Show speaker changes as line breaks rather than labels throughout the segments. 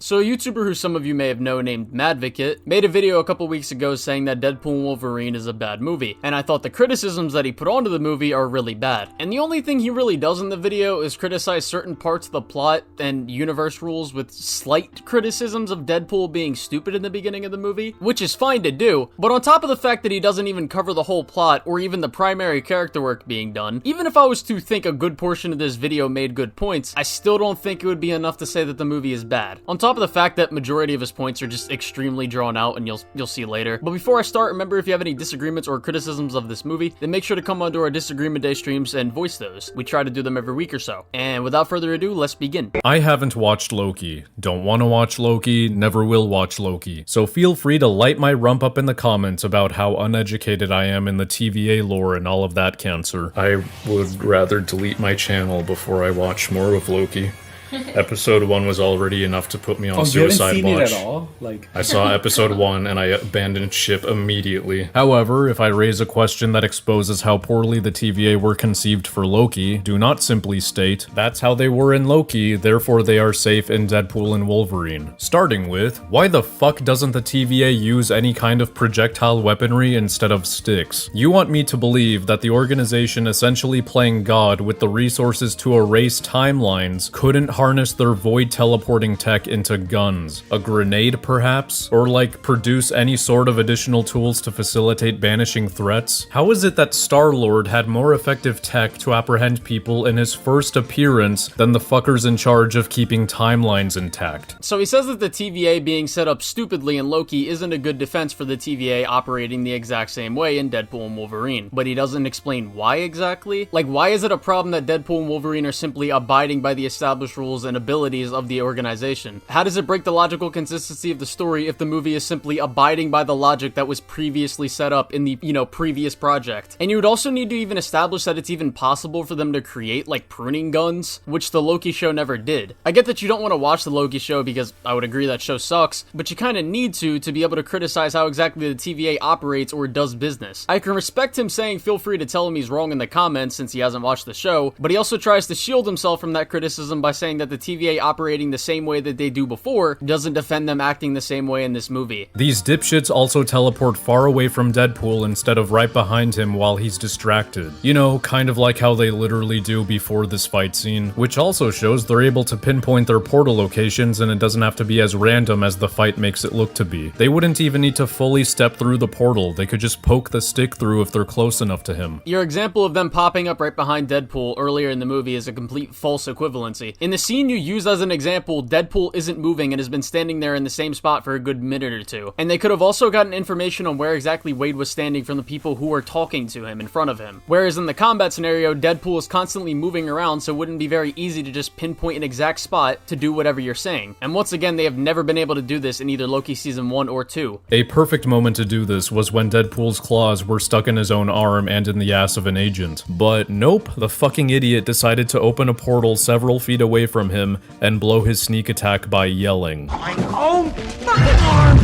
So a YouTuber who some of you may have known named Madvocate made a video a couple weeks ago saying that Deadpool and Wolverine is a bad movie, and I thought the criticisms that he put onto the movie are really bad. And the only thing he really does in the video is criticize certain parts of the plot and universe rules with slight criticisms of Deadpool being stupid in the beginning of the movie, which is fine to do, but on top of the fact that he doesn't even cover the whole plot or even the primary character work being done, even if I was to think a good portion of this video made good points, I still don't think it would be enough to say that the movie is bad. On top of the fact that majority of his points are just extremely drawn out, and you'll see later. But before I start, remember, if you have any disagreements or criticisms of this movie, then make sure to come onto our Disagreement Day streams and voice those. We try to do them every week or so. And without further ado, let's begin.
I haven't watched Loki, don't want to watch Loki, never will watch Loki, so feel free to light my rump up in the comments about how uneducated I am in the TVA lore and all of that cancer. I would rather delete my channel before I watch more of Loki. Episode 1 was already enough to put me on suicide
you haven't
watch.
seen it at all?
I saw episode 1 and I abandoned ship immediately. However, if I raise a question that exposes how poorly the TVA were conceived for Loki, do not simply state, that's how they were in Loki, therefore they are safe in Deadpool and Wolverine. Starting with, why the fuck doesn't the TVA use any kind of projectile weaponry instead of sticks? You want me to believe that the organization essentially playing God with the resources to erase timelines couldn't harness their void teleporting tech into guns. A grenade, perhaps? Or like produce any sort of additional tools to facilitate banishing threats? How is it that Star-Lord had more effective tech to apprehend people in his first appearance than the fuckers in charge of keeping timelines intact?
So he says that the TVA being set up stupidly in Loki isn't a good defense for the TVA operating the exact same way in Deadpool and Wolverine, but he doesn't explain why exactly. Like, why is it a problem that Deadpool and Wolverine are simply abiding by the established rules and abilities of the organization? How does it break the logical consistency of the story if the movie is simply abiding by the logic that was previously set up in the, previous project? And you would also need to even establish that it's even possible for them to create, like, pruning guns, which the Loki show never did. I get that you don't want to watch the Loki show because I would agree that show sucks, but you kind of need to be able to criticize how exactly the TVA operates or does business. I can respect him saying feel free to tell him he's wrong in the comments since he hasn't watched the show, but he also tries to shield himself from that criticism by saying that the TVA operating the same way that they do before doesn't defend them acting the same way in this movie.
These dipshits also teleport far away from Deadpool instead of right behind him while he's distracted. You know, kind of like how they literally do before this fight scene, which also shows they're able to pinpoint their portal locations and it doesn't have to be as random as the fight makes it look to be. They wouldn't even need to fully step through the portal, they could just poke the stick through if they're close enough to him.
Your example of them popping up right behind Deadpool earlier in the movie is a complete false equivalency. In the scene you use as an example, Deadpool isn't moving and has been standing there in the same spot for a good minute or two. And they could have also gotten information on where exactly Wade was standing from the people who were talking to him in front of him. Whereas in the combat scenario, Deadpool is constantly moving around, so it wouldn't be very easy to just pinpoint an exact spot to do whatever you're saying. And once again, they have never been able to do this in either Loki Season 1 or 2.
A perfect moment to do this was when Deadpool's claws were stuck in his own arm and in the ass of an agent. But nope, the fucking idiot decided to open a portal several feet away from him and blow his sneak attack by yelling.
My own fucking arm!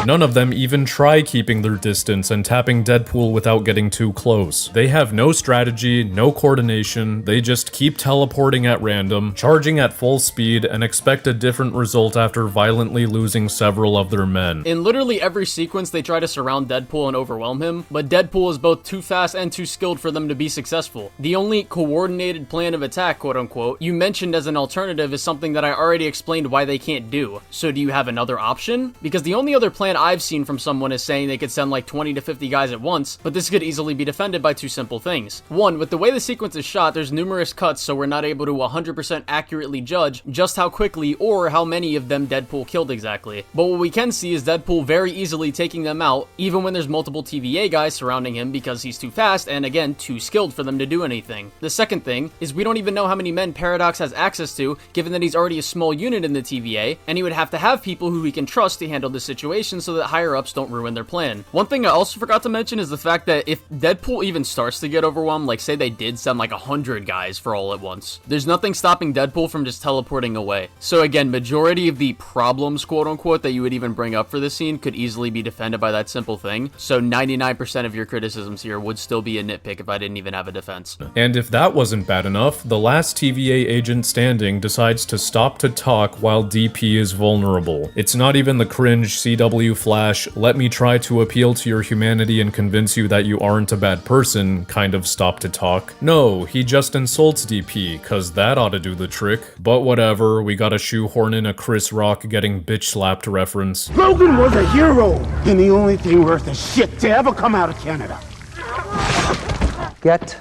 None of them even try keeping their distance and tapping Deadpool without getting too close. They have no strategy, no coordination, they just keep teleporting at random, charging at full speed, and expect a different result after violently losing several of their men.
In literally every sequence, they try to surround Deadpool and overwhelm him, but Deadpool is both too fast and too skilled for them to be successful. The only coordinated plan of attack, quote-unquote, you mentioned as an alternative is something that I already explained why they can't do. So do you have another option? Because the only other plan I've seen from someone is saying they could send like 20 to 50 guys at once, but this could easily be defended by two simple things. One, with the way the sequence is shot, there's numerous cuts, so we're not able to 100% accurately judge just how quickly or how many of them Deadpool killed exactly. But what we can see is Deadpool very easily taking them out, even when there's multiple TVA guys surrounding him because he's too fast and, again, too skilled for them to do anything. The second thing is we don't even know how many men Paradox has access to, given that he's already a small unit in the TVA, and he would have to have people who he can trust to handle the situation, so so that higher-ups don't ruin their plan. One thing I also forgot to mention is the fact that if Deadpool even starts to get overwhelmed, like say they did send like 100 guys for all at once, there's nothing stopping Deadpool from just teleporting away. So again, majority of the problems, quote-unquote, that you would even bring up for this scene could easily be defended by that simple thing. So 99% of your criticisms here would still be a nitpick if I didn't even have a defense.
And if that wasn't bad enough, the last TVA agent standing decides to stop to talk while DP is vulnerable. It's not even the cringe CW Flash, let me try to appeal to your humanity and convince you that you aren't a bad person kind of stop to talk. No, he just insults DP, cause that ought to do the trick. But whatever, we gotta shoehorn in a Chris Rock getting bitch slapped reference.
Logan was a hero and the only thing worth a shit to ever come out of Canada.
Get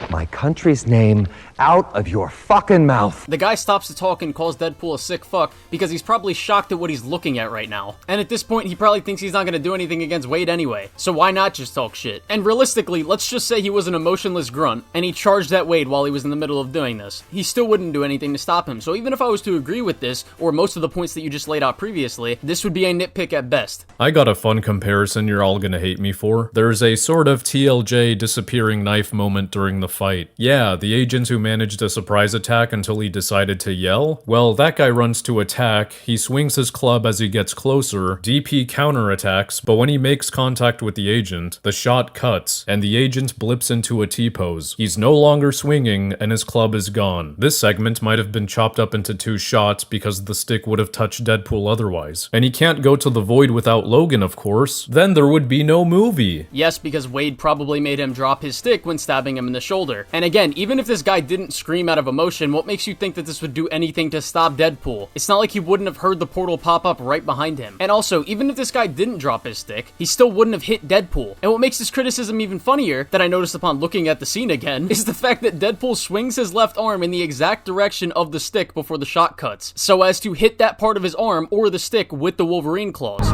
my country's name out of your fucking mouth.
The guy stops to talk and calls Deadpool a sick fuck because he's probably shocked at what he's looking at right now. And at this point, he probably thinks he's not gonna do anything against Wade anyway. So why not just talk shit? And realistically, let's just say he was an emotionless grunt and he charged at Wade while he was in the middle of doing this. He still wouldn't do anything to stop him. So even if I was to agree with this, or most of the points that you just laid out previously, this would be a nitpick at best.
I got a fun comparison you're all gonna hate me for. There's a sort of TLJ disappearing knife moment during the fight. Yeah, the agent who managed a surprise attack until he decided to yell? Well, that guy runs to attack, he swings his club as he gets closer, DP counterattacks, but when he makes contact with the agent, the shot cuts, and the agent blips into a T-pose. He's no longer swinging, and his club is gone. This segment might have been chopped up into 2 shots because the stick would have touched Deadpool otherwise. And he can't go to the void without Logan, of course. Then there would be no movie.
Yes, because Wade probably made him drop his stick when stabbing him in the shoulder. And again, even if this guy didn't scream out of emotion, what makes you think that this would do anything to stop Deadpool? It's not like he wouldn't have heard the portal pop up right behind him. And also, even if this guy didn't drop his stick, he still wouldn't have hit Deadpool. And what makes this criticism even funnier, that I noticed upon looking at the scene again, is the fact that Deadpool swings his left arm in the exact direction of the stick before the shot cuts, so as to hit that part of his arm or the stick with the Wolverine claws.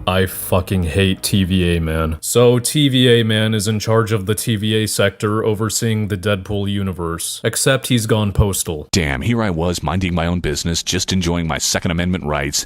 I fucking hate TVA Man. So TVA Man is in charge of the TVA sector overseeing the Deadpool universe. Except he's gone postal.
Damn, here I was minding my own business, just enjoying my Second Amendment rights,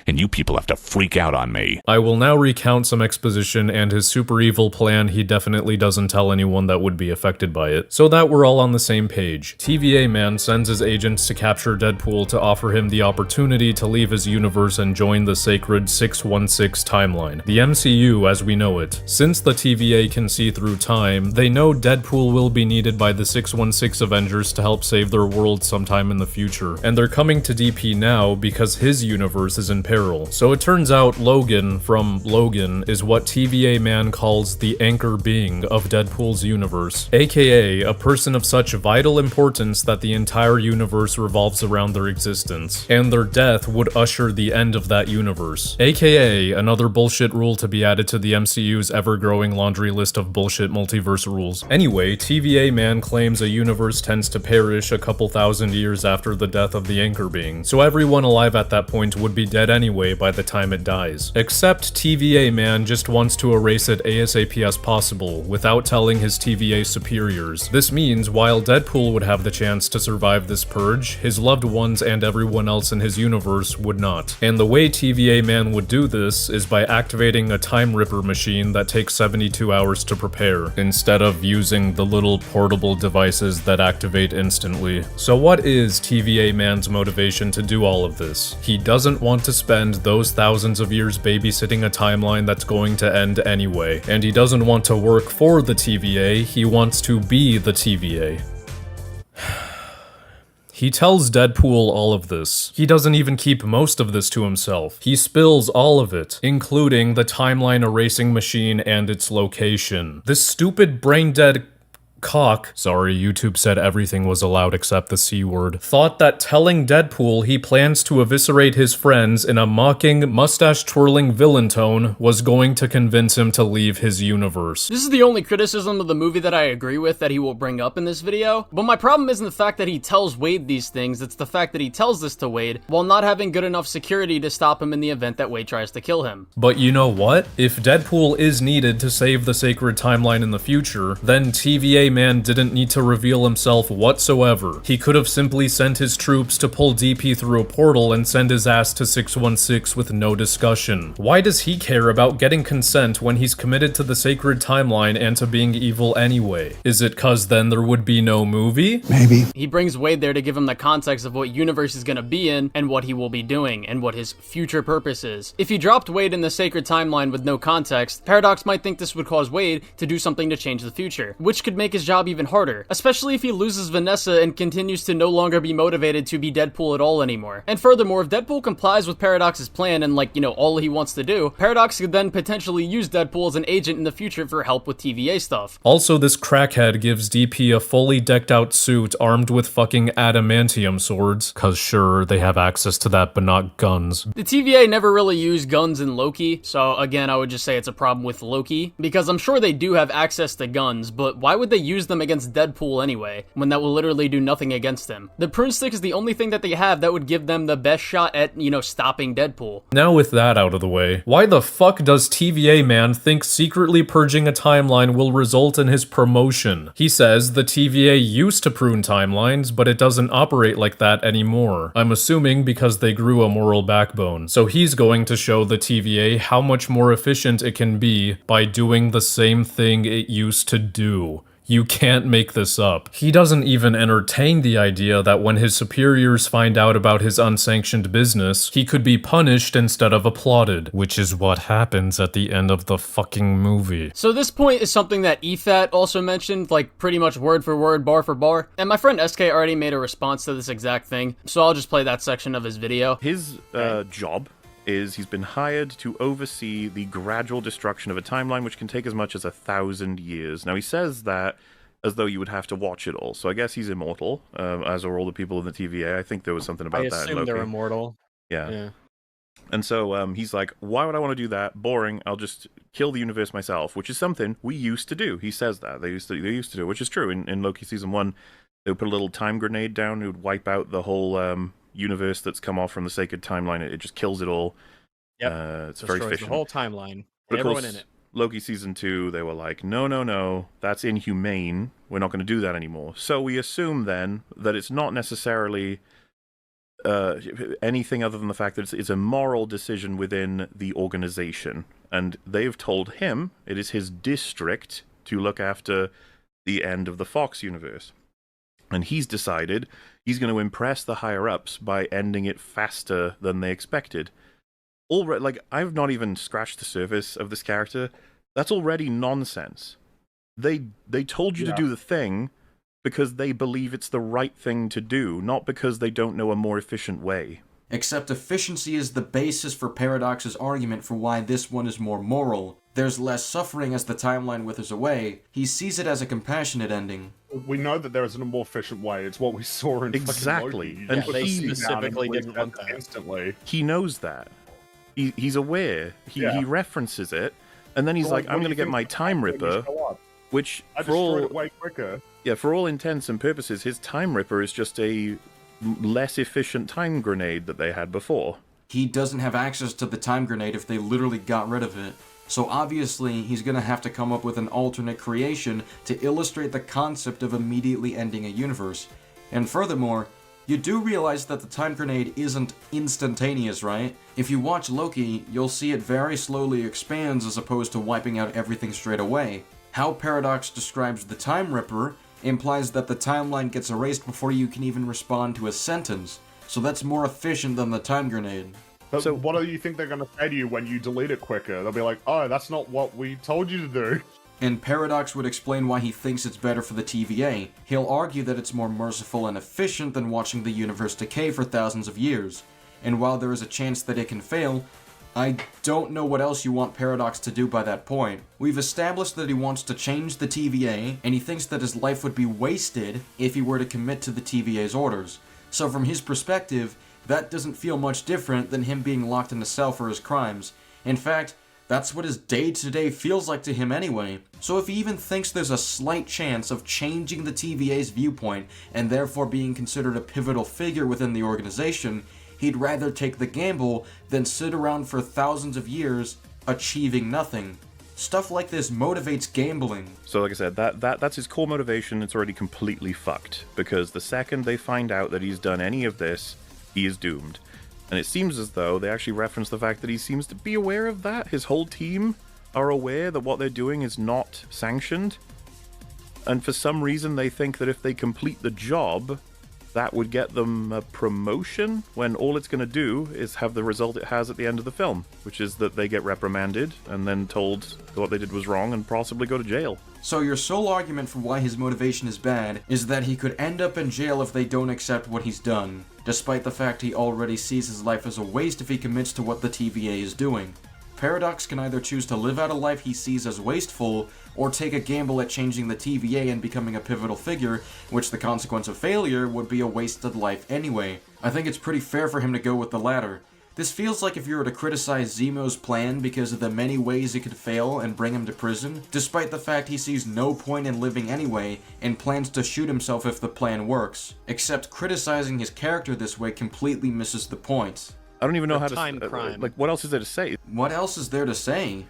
and you people have to freak out on me.
I will now recount some exposition and his super evil plan he definitely doesn't tell anyone that would be affected by it, so that we're all on the same page. TVA Man sends his agents to capture Deadpool to offer him the opportunity to leave his universe and join the sacred 616 timeline, the MCU as we know it. Since the TVA can see through time, they know Deadpool will be needed by the 616 Avengers to help save their world sometime in the future, and they're coming to DP now because his universe is in peril. So it turns out Logan from Logan is what TVA Man calls the anchor being of Deadpool's universe, aka a person of such vital importance that the entire universe revolves around their existence, and their death would usher the end of that universe, aka another bullshit rule to be added to the MCU's ever-growing laundry list of bullshit multiverse rules. Anyway, TVA Man claims a universe tends to perish a couple thousand years after the death of the anchor being, so everyone alive at that point would be dead anyway by the time it dies. Except TVA Man just wants to erase it ASAP as possible, without telling his TVA superiors. This means while Deadpool would have the chance to survive this purge, his loved ones and everyone else in his universe would not. And the way TVA Man would do this is by activating a Time Ripper machine that takes 72 hours to prepare, instead of using the little portable devices that activate instantly. So what is TVA Man's motivation to do all of this? He doesn't want to spend those thousands of years babysitting a timeline that's going to end anyway. And he doesn't want to work for the TVA, he wants to be the TVA. He tells Deadpool all of this. He doesn't even keep most of this to himself. He spills all of it, including the timeline erasing machine and its location. This stupid brain-dead cock, sorry, YouTube said everything was allowed except the C word, thought that telling Deadpool he plans to eviscerate his friends in a mocking, mustache-twirling villain tone was going to convince him to leave his universe.
This is the only criticism of the movie that I agree with that he will bring up in this video, but my problem isn't the fact that he tells Wade these things, it's the fact that he tells this to Wade while not having good enough security to stop him in the event that Wade tries to kill him.
But you know what? If Deadpool is needed to save the sacred timeline in the future, then TVA TVA man didn't need to reveal himself whatsoever. He could have simply sent his troops to pull DP through a portal and send his ass to 616 with no discussion. Why does he care about getting consent when he's committed to the sacred timeline and to being evil anyway? Is it cause then there would be no movie?
Maybe.
He brings Wade there to give him the context of what universe he's gonna be in and what he will be doing and what his future purpose is. If he dropped Wade in the sacred timeline with no context, Paradox might think this would cause Wade to do something to change the future, which could make his job even harder, especially if he loses Vanessa and continues to no longer be motivated to be Deadpool at all anymore. And furthermore, if Deadpool complies with Paradox's plan and all he wants to do, Paradox could then potentially use Deadpool as an agent in the future for help with TVA stuff.
Also, this crackhead gives DP a fully decked out suit armed with fucking adamantium swords, cause sure, they have access to that but not guns.
The TVA never really used guns in Loki, so again I would just say it's a problem with Loki, because I'm sure they do have access to guns, but why would they use them against Deadpool anyway, when that will literally do nothing against him? The prune stick is the only thing that they have that would give them the best shot at, stopping Deadpool.
Now with that out of the way, why the fuck does TVA man think secretly purging a timeline will result in his promotion? He says the TVA used to prune timelines, but it doesn't operate like that anymore. I'm assuming because they grew a moral backbone. So he's going to show the TVA how much more efficient it can be by doing the same thing it used to do. You can't make this up. He doesn't even entertain the idea that when his superiors find out about his unsanctioned business, he could be punished instead of applauded, which is what happens at the end of the fucking movie.
So this point is something that EFAT also mentioned, pretty much word for word, bar for bar, and my friend SK already made a response to this exact thing, so I'll just play that section of his video.
His job is he's been hired to oversee the gradual destruction of a timeline which can take as much as 1,000 years. Now, he says that as though you would have to watch it all, so I guess he's immortal, as are all the people in the TVA. I think there was something about that in Loki.
I assume they're immortal.
Yeah. And so he's like, why would I want to do that? Boring. I'll just kill the universe myself, which is something we used to do. He says that. They used to do it, which is true. In Loki Season 1, they would put a little time grenade down. It would wipe out the whole universe that's come off from the sacred timeline. It just kills it all.
Yep.
It's very efficient.
The whole timeline.
But
everyone
course,
in it.
Loki Season 2, they were like, no, that's inhumane. We're not going to do that anymore. So we assume then that it's not necessarily anything other than the fact that it's a moral decision within the organization. And they've told him it is his district to look after the end of the Fox universe. And he's decided he's going to impress the higher-ups by ending it faster than they expected. I've not even scratched the surface of this character. That's already nonsense. They told you to do the thing because they believe it's the right thing to do, not because they don't know a more efficient way.
Except efficiency is the basis for Paradox's argument for why this one is more moral. There's less suffering as the timeline withers away. He sees it as a compassionate ending.
We know that there is a more efficient way. It's what we saw in
exactly.
Loki.
And
they specifically didn't want that.
Instantly.
He knows that. He's aware. He references it, and then he's like, "I'm going to get my Time Ripper," which for all
way quicker.
Yeah, for all intents and purposes, his Time Ripper is just a less efficient time grenade that they had before.
He doesn't have access to the time grenade if they literally got rid of it. So obviously, he's gonna have to come up with an alternate creation to illustrate the concept of immediately ending a universe. And furthermore, you do realize that the time grenade isn't instantaneous, right? If you watch Loki, you'll see it very slowly expands as opposed to wiping out everything straight away. How Paradox describes the Time Ripper implies that the timeline gets erased before you can even respond to a sentence, so that's more efficient than the time grenade.
But so what do you think they're going to say to you when you delete it quicker? They'll be like, oh, that's not what we told you to do.
And Paradox would explain why he thinks it's better for the TVA. He'll argue that it's more merciful and efficient than watching the universe decay for thousands of years. And while there is a chance that it can fail, I don't know what else you want Paradox to do by that point. We've established that he wants to change the TVA, and he thinks that his life would be wasted if he were to commit to the TVA's orders. So from his perspective, that doesn't feel much different than him being locked in a cell for his crimes. In fact, that's what his day-to-day feels like to him anyway. So if he even thinks there's a slight chance of changing the TVA's viewpoint, and therefore being considered a pivotal figure within the organization, he'd rather take the gamble than sit around for thousands of years achieving nothing. Stuff like this motivates gambling.
So like I said, that's his core motivation. It's already completely fucked, because the second they find out that he's done any of this, he is doomed. And it seems as though they actually reference the fact that he seems to be aware of that. His whole team are aware that what they're doing is not sanctioned. And for some reason they think that if they complete the job, that would get them a promotion, when all it's going to do is have the result it has at the end of the film, which is that they get reprimanded and then told what they did was wrong and possibly go to jail.
So your sole argument for why his motivation is bad is that he could end up in jail if they don't accept what he's done, despite the fact he already sees his life as a waste if he commits to what the TVA is doing. Paradox can either choose to live out a life he sees as wasteful, or take a gamble at changing the TVA and becoming a pivotal figure, which the consequence of failure would be a wasted life anyway. I think it's pretty fair for him to go with the latter. This feels like if you were to criticize Zemo's plan because of the many ways it could fail and bring him to prison, despite the fact he sees no point in living anyway and plans to shoot himself if the plan works. Except criticizing his character this way completely misses the point.
I don't even know how to...
crime.
like, what else is there to say?
What else is there to say?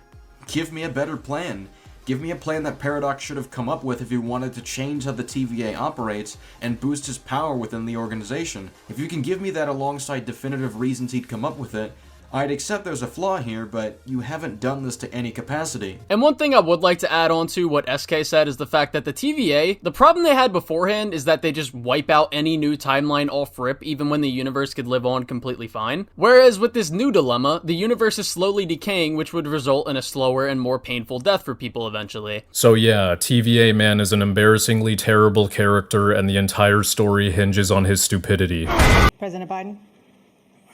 Give me a better plan. Give me a plan that Paradox should have come up with if he wanted to change how the TVA operates and boost his power within the organization. If you can give me that alongside definitive reasons he'd come up with it, I'd accept there's a flaw here, but you haven't done this to any capacity.
And one thing I would like to add on to what SK said is the fact that the TVA, the problem they had beforehand is that they just wipe out any new timeline off rip even when the universe could live on completely fine. Whereas with this new dilemma, the universe is slowly decaying, which would result in a slower and more painful death for people eventually.
So yeah, TVA Man is an embarrassingly terrible character, and the entire story hinges on his stupidity.
President Biden?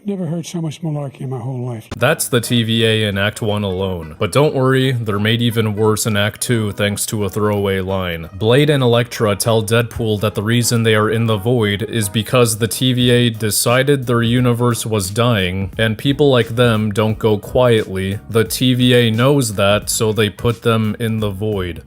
Never heard so much malarkey in my whole life.
That's the TVA in Act 1 alone. But don't worry, they're made even worse in Act 2 thanks to a throwaway line. Blade and Elektra tell Deadpool that the reason they are in the void is because the TVA decided their universe was dying, and people like them don't go quietly. The TVA knows that, so they put them in the void.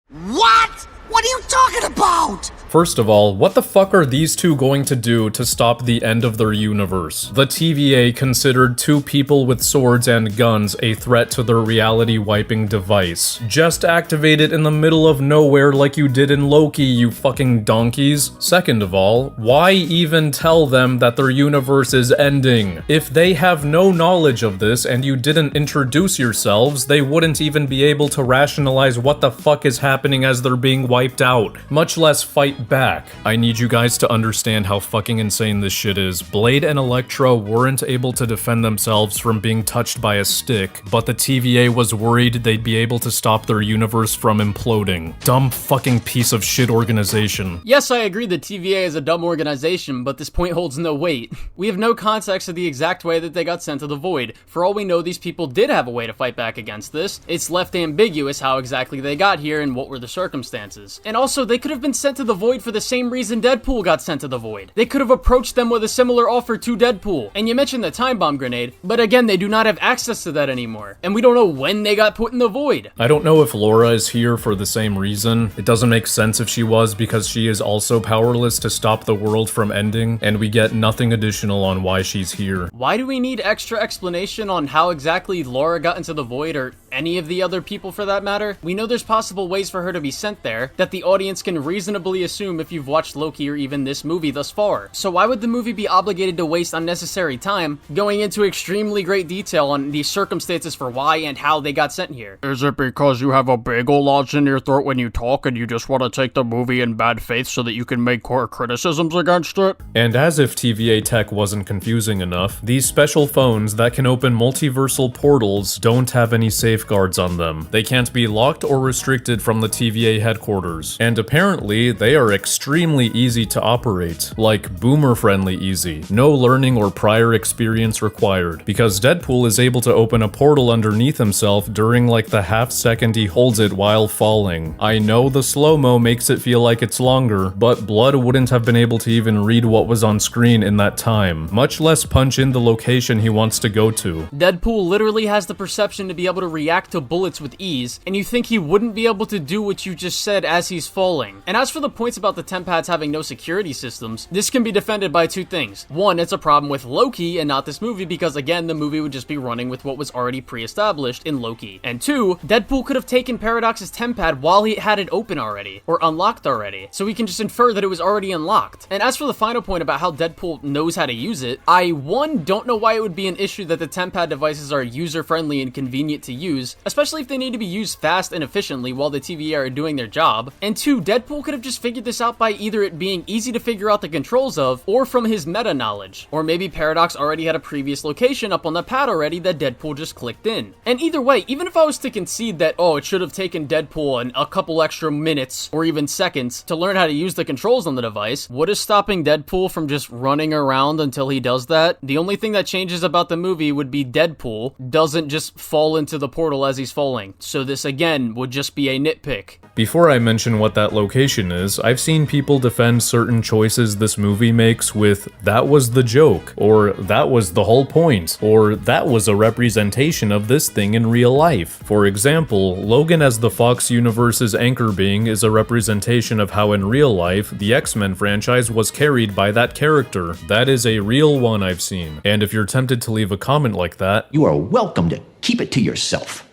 What? What are you talking about?
First of all, what the fuck are these two going to do to stop the end of their universe? The TVA considered two people with swords and guns a threat to their reality-wiping device. Just activate it in the middle of nowhere like you did in Loki, you fucking donkeys. Second of all, why even tell them that their universe is ending? If they have no knowledge of this and you didn't introduce yourselves, they wouldn't even be able to rationalize what the fuck is happening as they're being wiped out, much less fight back. I need you guys to understand how fucking insane this shit is. Blade and Elektra weren't able to defend themselves from being touched by a stick, but the TVA was worried they'd be able to stop their universe from imploding. Dumb fucking piece of shit organization.
Yes, I agree the TVA is a dumb organization, but this point holds no weight. We have no context of the exact way that they got sent to the void. For all we know, these people did have a way to fight back against this. It's left ambiguous how exactly they got here and what were the circumstances. And also, they could have been sent to the void for the same reason Deadpool got sent to the void. They could have approached them with a similar offer to Deadpool. And you mentioned the time bomb grenade, but again, they do not have access to that anymore. And we don't know when they got put in the void.
I don't know if Laura is here for the same reason. It doesn't make sense if she was, because she is also powerless to stop the world from ending, and we get nothing additional on why she's here.
Why do we need extra explanation on how exactly Laura got into the void, or any of the other people for that matter? We know there's possible ways for her to be sent there that the audience can reasonably assume if you've watched Loki or even this movie thus far. So why would the movie be obligated to waste unnecessary time going into extremely great detail on the circumstances for why and how they got sent here? Is it because you have a bagel lodged in your throat when you talk and you just want to take the movie in bad faith so that you can make core criticisms against it?
And as if TVA tech wasn't confusing enough, these special phones that can open multiversal portals don't have any safeguards on them. They can't be locked or restricted from the TVA headquarters. And apparently, they are extremely easy to operate, like boomer-friendly easy. No learning or prior experience required, because Deadpool is able to open a portal underneath himself during like the half second he holds it while falling. I know the slow-mo makes it feel like it's longer, but Blood wouldn't have been able to even read what was on screen in that time, much less punch in the location he wants to go to.
Deadpool literally has the perception to be able to react to bullets with ease, and you think he wouldn't be able to do what you just said as he's falling. And as for the points about the temp pads having no security systems, this can be defended by two things. One, it's a problem with Loki and not this movie because, again, the movie would just be running with what was already pre-established in Loki. And two, Deadpool could have taken Paradox's temp pad while he had it open already, or unlocked already, so we can just infer that it was already unlocked. And as for the final point about how Deadpool knows how to use it, I, one, don't know why it would be an issue that the temp pad devices are user-friendly and convenient to use, especially if they need to be used fast and efficiently while the TVA are doing their job. And two, Deadpool could have just figured this out by either it being easy to figure out the controls of, or from his meta knowledge. Or maybe Paradox already had a previous location up on the pad already that Deadpool just clicked in. And either way, even if I was to concede that, oh, it should have taken Deadpool a couple extra minutes or even seconds to learn how to use the controls on the device, what is stopping Deadpool from just running around until he does that? The only thing that changes about the movie would be Deadpool doesn't just fall into the portal as he's falling. So this again would just be a nitpick.
Before I mention what that location is, I've seen people defend certain choices this movie makes with, that was the joke, or that was the whole point, or that was a representation of this thing in real life. For example, Logan as the Fox Universe's anchor being is a representation of how in real life, the X-Men franchise was carried by that character. That is a real one I've seen. And if you're tempted to leave a comment like that,
you are welcome to keep it to yourself.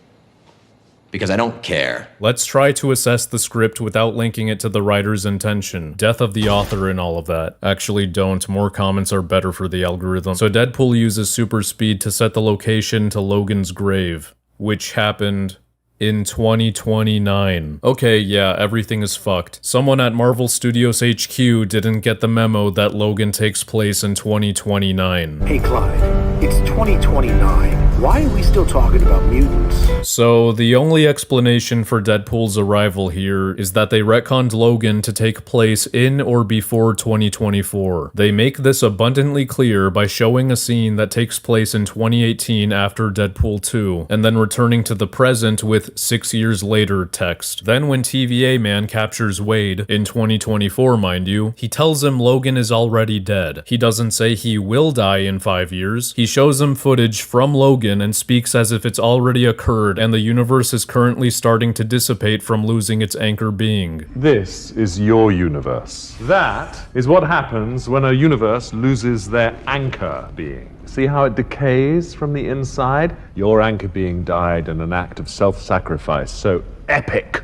Because I don't care.
Let's try to assess the script without linking it to the writer's intention, death of the author and all of that. Actually don't, more comments are better for the algorithm. So Deadpool uses super speed to set the location to Logan's grave, which happened in 2029. Okay, yeah, everything is fucked. Someone at Marvel Studios HQ didn't get the memo that Logan takes place in 2029.
Hey Clyde, it's 2029. Why are we still talking about mutants?
So, the only explanation for Deadpool's arrival here is that they retconned Logan to take place in or before 2024. They make this abundantly clear by showing a scene that takes place in 2018 after Deadpool 2, and then returning to the present with 6 years later text. Then when TVA Man captures Wade, in 2024 mind you, he tells him Logan is already dead. He doesn't say he will die in 5 years. He shows him footage from Logan and speaks as if it's already occurred and the universe is currently starting to dissipate from losing its anchor being.
This is your universe. That is what happens when a universe loses their anchor being. See how it decays from the inside? Your anchor being died in an act of self-sacrifice so epic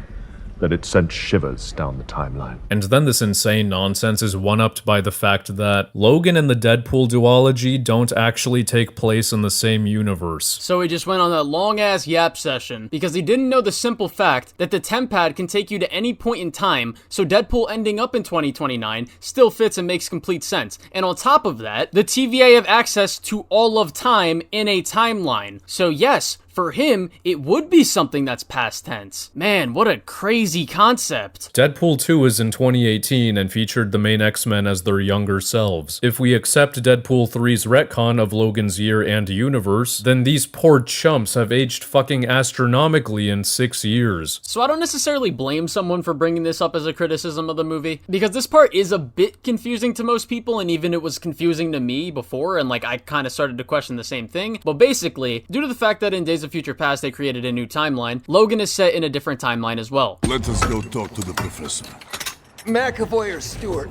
that it sent shivers down the timeline.
And then this insane nonsense is one-upped by the fact that Logan and the Deadpool duology don't actually take place in the same universe.
So he just went on that long-ass yap session because he didn't know the simple fact that the temp pad can take you to any point in time, so Deadpool ending up in 2029 still fits and makes complete sense. And on top of that, the TVA have access to all of time in a timeline. So yes, for him, it would be something that's past tense. Man, what a crazy concept.
Deadpool 2 is in 2018 and featured the main X-Men as their younger selves. If we accept Deadpool 3's retcon of Logan's year and universe, then these poor chumps have aged fucking astronomically in 6 years.
So I don't necessarily blame someone for bringing this up as a criticism of the movie, because this part is a bit confusing to most people, and even it was confusing to me before, and like I kind of started to question the same thing. But basically, due to the fact that in Days of Future Past they created a new timeline, Logan is set in a different timeline as well.
Let us go talk to the professor.
McAvoy or Stewart?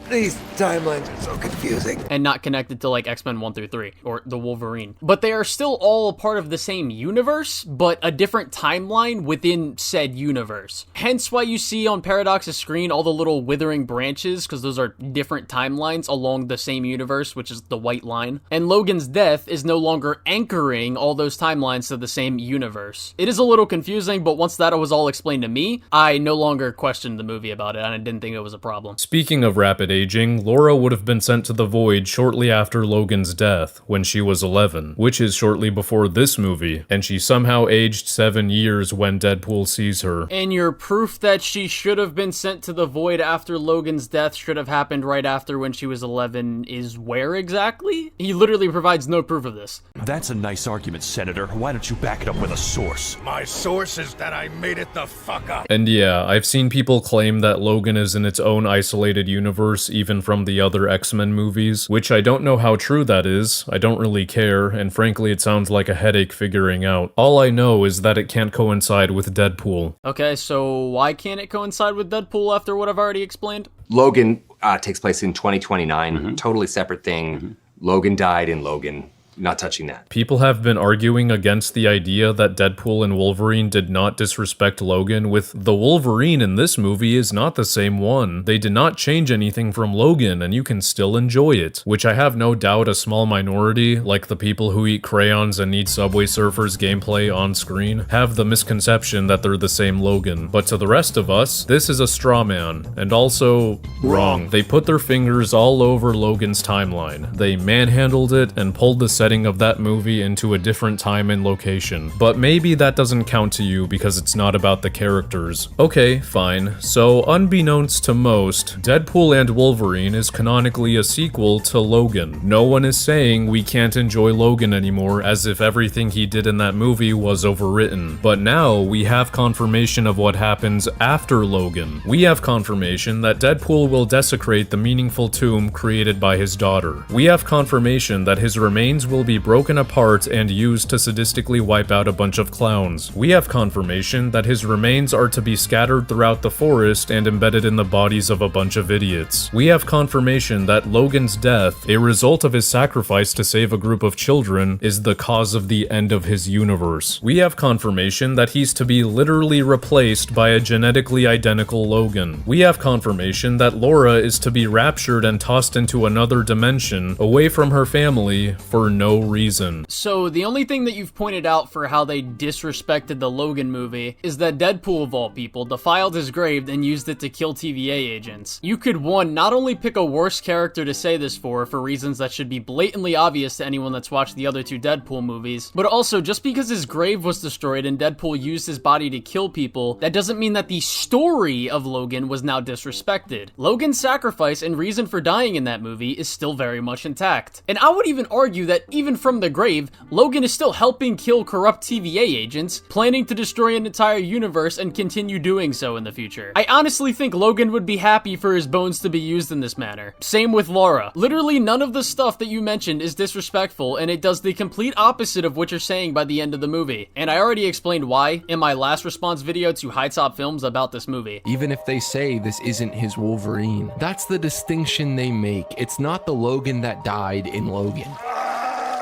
These timelines are so confusing.
And not connected to like X-Men 1 through 3 or the Wolverine. But they are still all a part of the same universe, but a different timeline within said universe. Hence why you see on Paradox's screen all the little withering branches, because those are different timelines along the same universe, which is the white line. And Logan's death is no longer anchoring all those timelines to the same universe. It is a little confusing, but once that was all explained to me, I no longer questioned the movie about it, and I didn't think it was a problem.
Speaking of rapid aging, Laura would have been sent to the Void shortly after Logan's death, when she was 11, which is shortly before this movie, and she somehow aged 7 years when Deadpool sees her.
And your proof that she should have been sent to the Void after Logan's death should have happened right after when she was 11 is where exactly? He literally provides no proof of this.
That's a nice argument, Senator. Why don't you back it up with a source?
My source is that I made it the fuck up.
And yeah, I've seen people claim that Logan is in its own isolated universe even from the other X-Men movies, which I don't know how true that is, I don't really care, and frankly it sounds like a headache figuring out. All I know is that it can't coincide with Deadpool.
Okay, so why can't it coincide with Deadpool after what I've already explained?
Logan takes place in 2029, totally separate thing. Logan died in Logan. Not touching that.
People have been arguing against the idea that Deadpool and Wolverine did not disrespect Logan, with the Wolverine in this movie is not the same one. They did not change anything from Logan, and you can still enjoy it, which I have no doubt a small minority, like the people who eat crayons and need Subway Surfers gameplay on screen, have the misconception that they're the same Logan. But to the rest of us, this is a straw man, and also wrong. They put their fingers all over Logan's timeline. They manhandled it and pulled the setting of that movie into a different time and location. But maybe that doesn't count to you because it's not about the characters. Okay, fine. So, unbeknownst to most, Deadpool and Wolverine is canonically a sequel to Logan. No one is saying we can't enjoy Logan anymore as if everything he did in that movie was overwritten. But now we have confirmation of what happens after Logan. We have confirmation that Deadpool will desecrate the meaningful tomb created by his daughter. We have confirmation that his remains will be broken apart and used to sadistically wipe out a bunch of clowns. We have confirmation that his remains are to be scattered throughout the forest and embedded in the bodies of a bunch of idiots. We have confirmation that Logan's death, a result of his sacrifice to save a group of children, is the cause of the end of his universe. We have confirmation that he's to be literally replaced by a genetically identical Logan. We have confirmation that Laura is to be raptured and tossed into another dimension, away from her family, for no reason.
So the only thing that you've pointed out for how they disrespected the Logan movie is that Deadpool, of all people, defiled his grave and used it to kill TVA agents. You could, one, not only pick a worse character to say this for reasons that should be blatantly obvious to anyone that's watched the other two Deadpool movies, but also, just because his grave was destroyed and Deadpool used his body to kill people, that doesn't mean that the story of Logan was now disrespected. Logan's sacrifice and reason for dying in that movie is still very much intact. And I would even argue that even from the grave, Logan is still helping kill corrupt TVA agents, planning to destroy an entire universe and continue doing so in the future. I honestly think Logan would be happy for his bones to be used in this manner. Same with Laura. Literally none of the stuff that you mentioned is disrespectful, and it does the complete opposite of what you're saying by the end of the movie. And I already explained why in my last response video to High Top Films about this movie.
Even if they say this isn't his Wolverine, that's the distinction they make. It's not the Logan that died in Logan.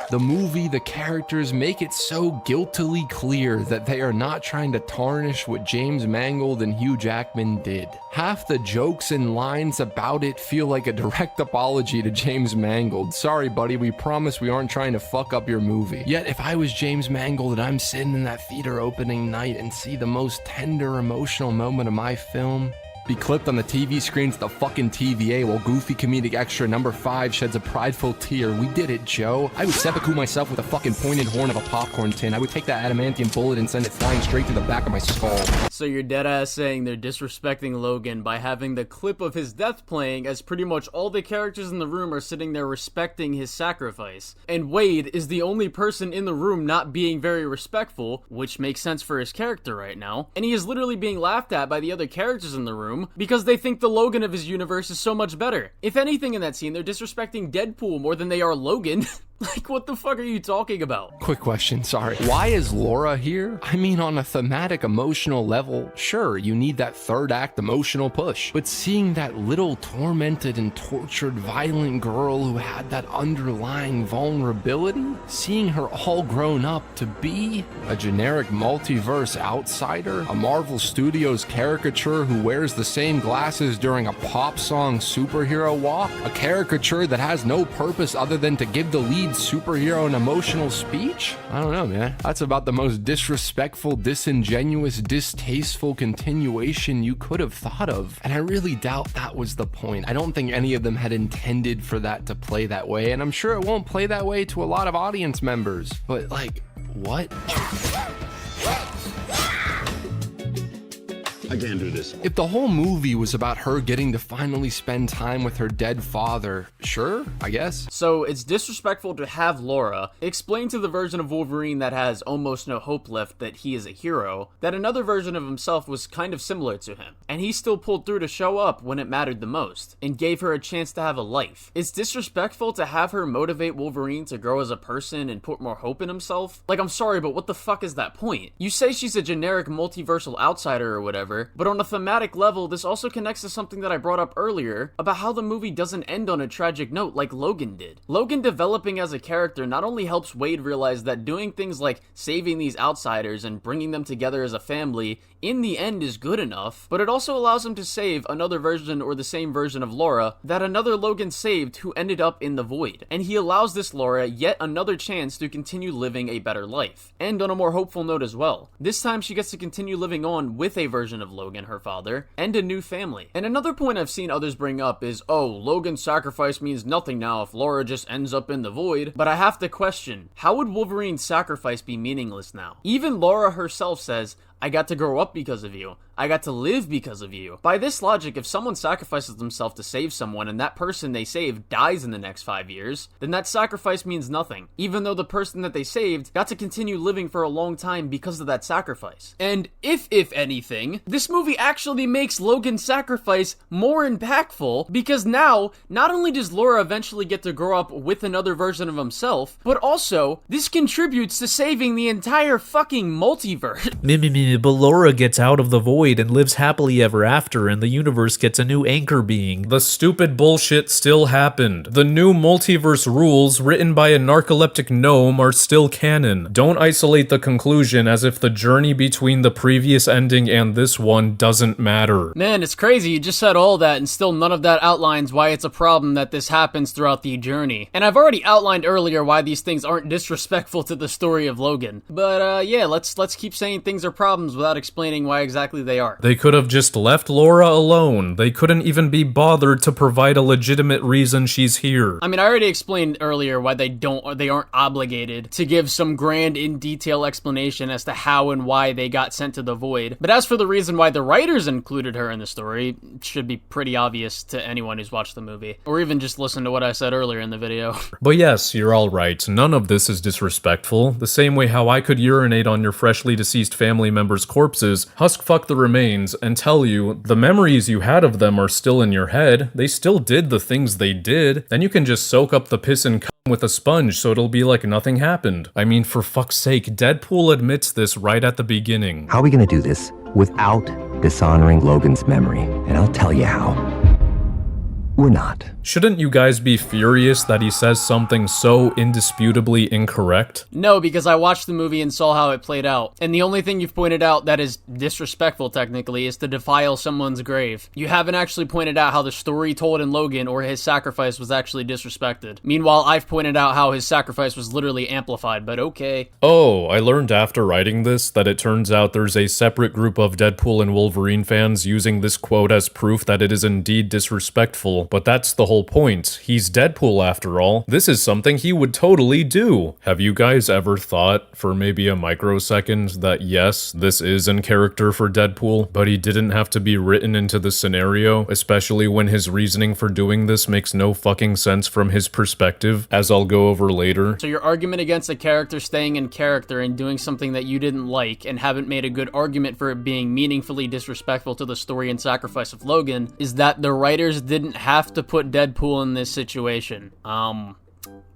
The movie, the characters make it so guiltily clear that they are not trying to tarnish what James Mangold and Hugh Jackman did. Half the jokes and lines about it feel like a direct apology to James Mangold. Sorry, buddy, we promise we aren't trying to fuck up your movie. Yet, if I was James Mangold and I'm sitting in that theater opening night and see the most tender, emotional moment of my film be clipped on the TV screens of the fucking TVA while goofy comedic extra number 5 sheds a prideful tear. We did it, Joe. I would seppuku myself with a fucking pointed horn of a popcorn tin. I would take that adamantium bullet and send it flying straight to the back of my skull.
So you're deadass saying they're disrespecting Logan by having the clip of his death playing as pretty much all the characters in the room are sitting there respecting his sacrifice. And Wade is the only person in the room not being very respectful, which makes sense for his character right now. And he is literally being laughed at by the other characters in the room because they think the Logan of his universe is so much better. If anything in that scene, they're disrespecting Deadpool more than they are Logan. Like, what the fuck are you talking about?
Quick question, sorry. Why is Laura here? I mean, on a thematic, emotional level, sure, you need that third act emotional push. But seeing that little tormented and tortured, violent girl who had that underlying vulnerability, seeing her all grown up to be a generic multiverse outsider, a Marvel Studios caricature who wears the same glasses during a pop song superhero walk, a caricature that has no purpose other than to give the lead superhero an emotional speech? I don't know, man. That's about the most disrespectful, disingenuous, distasteful continuation you could have thought of. And I really doubt that was the point. I don't think any of them had intended for that to play that way, and I'm sure it won't play that way to a lot of audience members. But, like, what?
I can't do this.
If the whole movie was about her getting to finally spend time with her dead father, sure, I guess.
So it's disrespectful to have Laura explain to the version of Wolverine that has almost no hope left that he is a hero, that another version of himself was kind of similar to him, and he still pulled through to show up when it mattered the most, and gave her a chance to have a life. It's disrespectful to have her motivate Wolverine to grow as a person and put more hope in himself. Like, I'm sorry, but what the fuck is that point? You say she's a generic multiversal outsider or whatever, but on a thematic level, this also connects to something that I brought up earlier about how the movie doesn't end on a tragic note like Logan did. Logan developing as a character not only helps Wade realize that doing things like saving these outsiders and bringing them together as a family in the end is good enough, but it also allows him to save another version or the same version of Laura that another Logan saved who ended up in the void. And he allows this Laura yet another chance to continue living a better life. And on a more hopeful note as well. This time she gets to continue living on with a version of Logan, her father, and a new family. And another point I've seen others bring up is, oh, Logan's sacrifice means nothing now if Laura just ends up in the void. But I have to question, how would Wolverine's sacrifice be meaningless now? Even Laura herself says, I got to grow up because of you. I got to live because of you. By this logic, if someone sacrifices themselves to save someone and that person they saved dies in the next 5 years, then that sacrifice means nothing, even though the person that they saved got to continue living for a long time because of that sacrifice. And if anything, this movie actually makes Logan's sacrifice more impactful because now, not only does Laura eventually get to grow up with another version of himself, but also, this contributes to saving the entire fucking multiverse.
But Laura gets out of the void and lives happily ever after, and the universe gets a new anchor being.
The stupid bullshit still happened. The new multiverse rules written by a narcoleptic gnome are still canon. Don't isolate the conclusion as if the journey between the previous ending and this one doesn't matter.
Man, it's crazy. You just said all that and still none of that outlines why it's a problem that this happens throughout the journey. And I've already outlined earlier why these things aren't disrespectful to the story of Logan. But yeah, let's keep saying things are problems without explaining why exactly they are.
They could have just left Laura alone. They couldn't even be bothered to provide a legitimate reason she's here.
I mean, I already explained earlier why they aren't obligated to give some grand in detail explanation as to how and why they got sent to the void. But as for the reason why the writers included her in the story, it should be pretty obvious to anyone who's watched the movie, or even just listen to what I said earlier in the video.
But yes, you're all right. None of this is disrespectful. The same way how I could urinate on your freshly deceased family members' corpses, husk fuck the remains, and tell you the memories you had of them are still in your head. They still did the things they did. Then you can just soak up the piss and cum with a sponge so it'll be like nothing happened. I mean, for fuck's sake, Deadpool admits this right at the beginning.
How are we gonna do this without dishonoring Logan's memory? And I'll tell you how. We're not.
Shouldn't you guys be furious that he says something so indisputably incorrect?
No, because I watched the movie and saw how it played out. And the only thing you've pointed out that is disrespectful, technically, is to defile someone's grave. You haven't actually pointed out how the story told in Logan or his sacrifice was actually disrespected. Meanwhile, I've pointed out how his sacrifice was literally amplified, but okay.
Oh, I learned after writing this that it turns out there's a separate group of Deadpool and Wolverine fans using this quote as proof that it is indeed disrespectful. But that's the whole point. He's Deadpool after all. This is something he would totally do. Have you guys ever thought for maybe a microsecond that yes, this is in character for Deadpool, but he didn't have to be written into the scenario, especially when his reasoning for doing this makes no fucking sense from his perspective, as I'll go over later.
So your argument against a character staying in character and doing something that you didn't like and haven't made a good argument for it being meaningfully disrespectful to the story and sacrifice of Logan is that the writers didn't have to put Deadpool in this situation.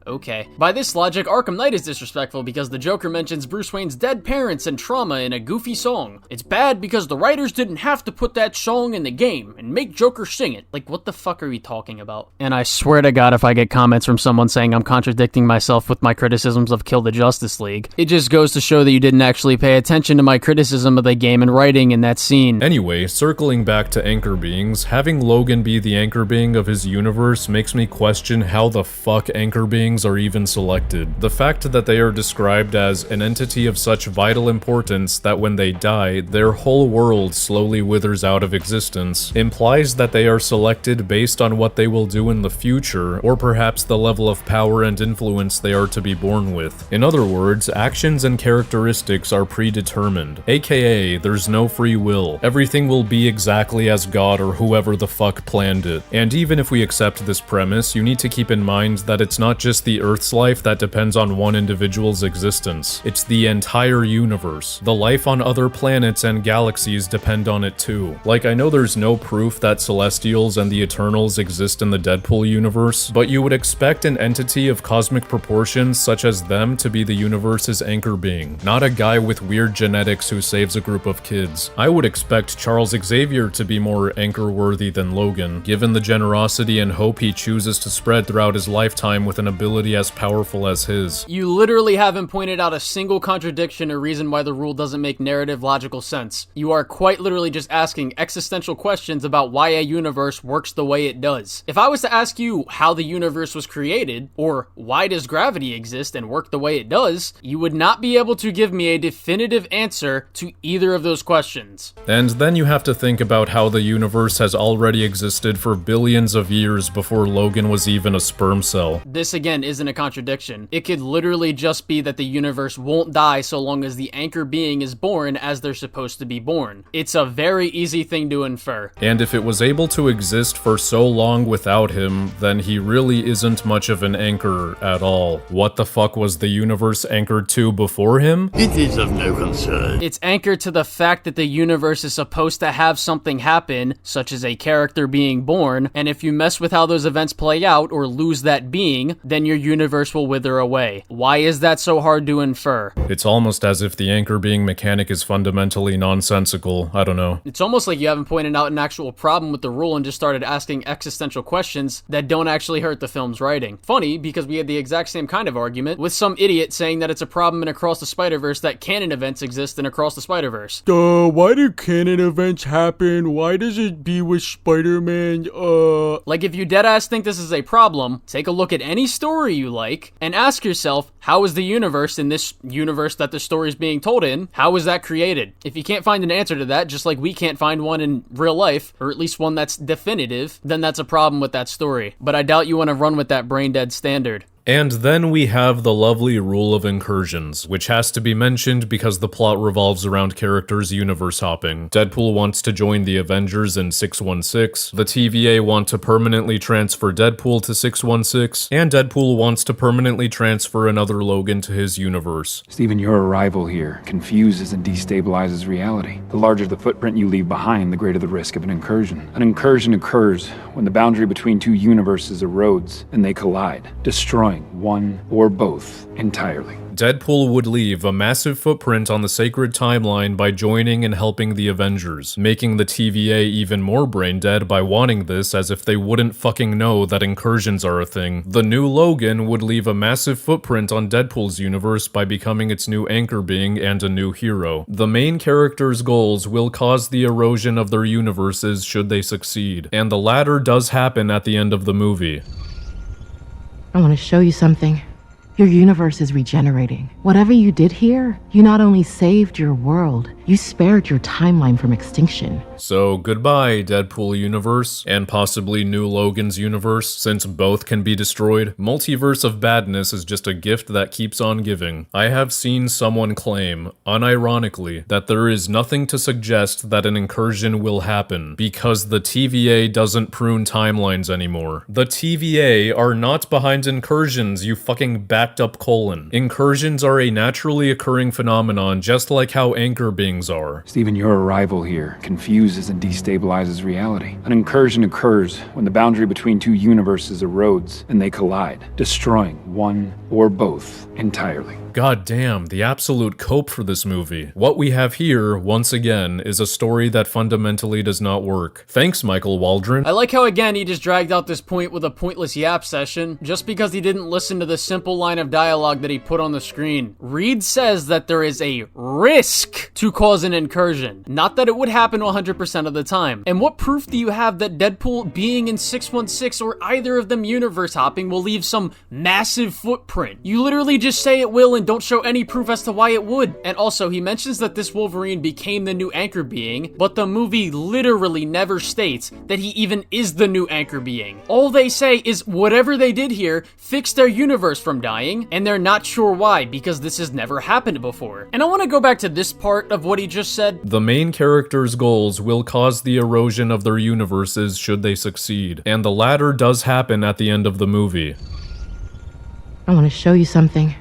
Okay. By this logic, Arkham Knight is disrespectful because the Joker mentions Bruce Wayne's dead parents and trauma in a goofy song. It's bad because the writers didn't have to put that song in the game and make Joker sing it. Like, what the fuck are we talking about? And I swear to God, if I get comments from someone saying I'm contradicting myself with my criticisms of Kill the Justice League, it just goes to show that you didn't actually pay attention to my criticism of the game and writing in that scene.
Anyway, circling back to anchor beings, having Logan be the anchor being of his universe makes me question how the fuck anchor beings beings are even selected. The fact that they are described as an entity of such vital importance that when they die, their whole world slowly withers out of existence implies that they are selected based on what they will do in the future, or perhaps the level of power and influence they are to be born with. In other words, actions and characteristics are predetermined, aka there's no free will. Everything will be exactly as God or whoever the fuck planned it. And even if we accept this premise, you need to keep in mind that it's not just the Earth's life that depends on one individual's existence. It's the entire universe. The life on other planets and galaxies depend on it too. Like, I know there's no proof that Celestials and the Eternals exist in the Deadpool universe, but you would expect an entity of cosmic proportions such as them to be the universe's anchor being, not a guy with weird genetics who saves a group of kids. I would expect Charles Xavier to be more anchor-worthy than Logan, given the generosity and hope he chooses to spread throughout his lifetime with an ability as powerful as his.
You literally haven't pointed out a single contradiction or reason why the rule doesn't make narrative logical sense. You are quite literally just asking existential questions about why a universe works the way it does. If I was to ask you how the universe was created, or why does gravity exist and work the way it does, you would not be able to give me a definitive answer to either of those questions.
And then you have to think about how the universe has already existed for billions of years before Logan was even a sperm cell.
This again isn't a contradiction. It could literally just be that the universe won't die so long as the anchor being is born as they're supposed to be born. It's a very easy thing to infer.
And if it was able to exist for so long without him, then he really isn't much of an anchor at all. What the fuck was the universe anchored to before him?
It is of no concern.
It's anchored to the fact that the universe is supposed to have something happen, such as a character being born, and if you mess with how those events play out or lose that being, then your universe will wither away. Why is that so hard to infer?
It's almost as if the anchor being mechanic is fundamentally nonsensical. I don't know.
It's almost like you haven't pointed out an actual problem with the rule and just started asking existential questions that don't actually hurt the film's writing. Funny, because we had the exact same kind of argument with some idiot saying that it's a problem in Across the Spider-Verse that canon events exist in Across the Spider-Verse.
Why do canon events happen? Why does it be with Spider-Man?
Like, if you deadass think this is a problem, take a look at any story you like and ask yourself, how is the universe in this universe that the story is being told in, how was that created? If you can't find an answer to that, just like we can't find one in real life, or at least one that's definitive, then that's a problem with that story. But I doubt you want to run with that brain-dead standard.
And then we have the lovely rule of incursions, which has to be mentioned because the plot revolves around characters universe hopping. Deadpool wants to join the Avengers in 616, the TVA want to permanently transfer Deadpool to 616, and Deadpool wants to permanently transfer another Logan to his universe.
Stephen, your arrival here confuses and destabilizes reality. The larger the footprint you leave behind, the greater the risk of an incursion. An incursion occurs when the boundary between two universes erodes and they collide, destroying one or both entirely.
Deadpool would leave a massive footprint on the sacred timeline by joining and helping the Avengers, making the TVA even more brain dead by wanting this as if they wouldn't fucking know that incursions are a thing. The new Logan would leave a massive footprint on Deadpool's universe by becoming its new anchor being and a new hero. The main characters' goals will cause the erosion of their universes should they succeed, and the latter does happen at the end of the movie.
I want to show you something. Your universe is regenerating. Whatever you did here, you not only saved your world, you spared your timeline from extinction.
So goodbye, Deadpool universe, and possibly new Logan's universe, since both can be destroyed. Multiverse of badness is just a gift that keeps on giving. I have seen someone claim, unironically, that there is nothing to suggest that an incursion will happen, because the TVA doesn't prune timelines anymore. The TVA are not behind incursions, you fucking backed up colon. Incursions are a naturally occurring phenomenon, just like how anchor beings are.
Stephen, your arrival here confuses and destabilizes reality. An incursion occurs when the boundary between two universes erodes and they collide, destroying one or both entirely.
God damn, the absolute cope for this movie. What we have here, once again, is a story that fundamentally does not work. Thanks, Michael Waldron.
I like how again he just dragged out this point with a pointless yap session, just because he didn't listen to the simple line of dialogue that he put on the screen. Reed says that there is a risk to cause an incursion, not that it would happen 100% of the time. And what proof do you have that Deadpool being in 616 or either of them universe hopping will leave some massive footprint? You literally just say it will and don't show any proof as to why it would. And also, he mentions that this Wolverine became the new anchor being, but the movie literally never states that he even is the new anchor being. All they say is whatever they did here fixed their universe from dying, and they're not sure why, because this has never happened before. And I want to go back to this part of what he just said.
The main character's goals will cause the erosion of their universes should they succeed, and the latter does happen at the end of the movie.
I want to show you something.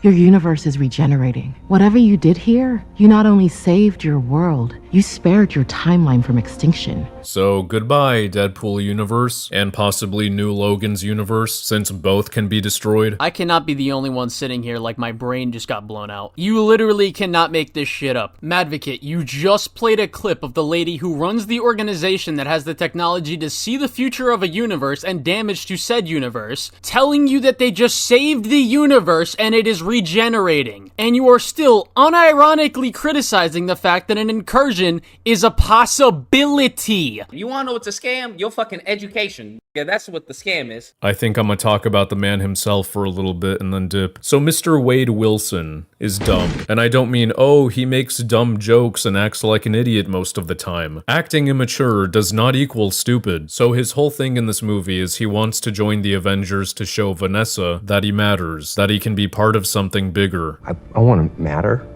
Your universe is regenerating. Whatever you did here, you not only saved your world, you spared your timeline from extinction.
So goodbye, Deadpool universe, and possibly New Logan's universe, since both can be destroyed.
I cannot be the only one sitting here like my brain just got blown out. You literally cannot make this shit up. Madvocate, you just played a clip of the lady who runs the organization that has the technology to see the future of a universe and damage to said universe, telling you that they just saved the universe and it is regenerating. And you are still unironically criticizing the fact that an incursion is a possibility.
You wanna know what's a scam? Your fucking education. Yeah, that's what the scam is.
I think I'm gonna talk about the man himself for a little bit and then dip. So Mr. Wade Wilson is dumb. And I don't mean, oh, he makes dumb jokes and acts like an idiot most of the time. Acting immature does not equal stupid. So his whole thing in this movie is he wants to join the Avengers to show Vanessa that he matters, that he can be part of something bigger.
I want to matter.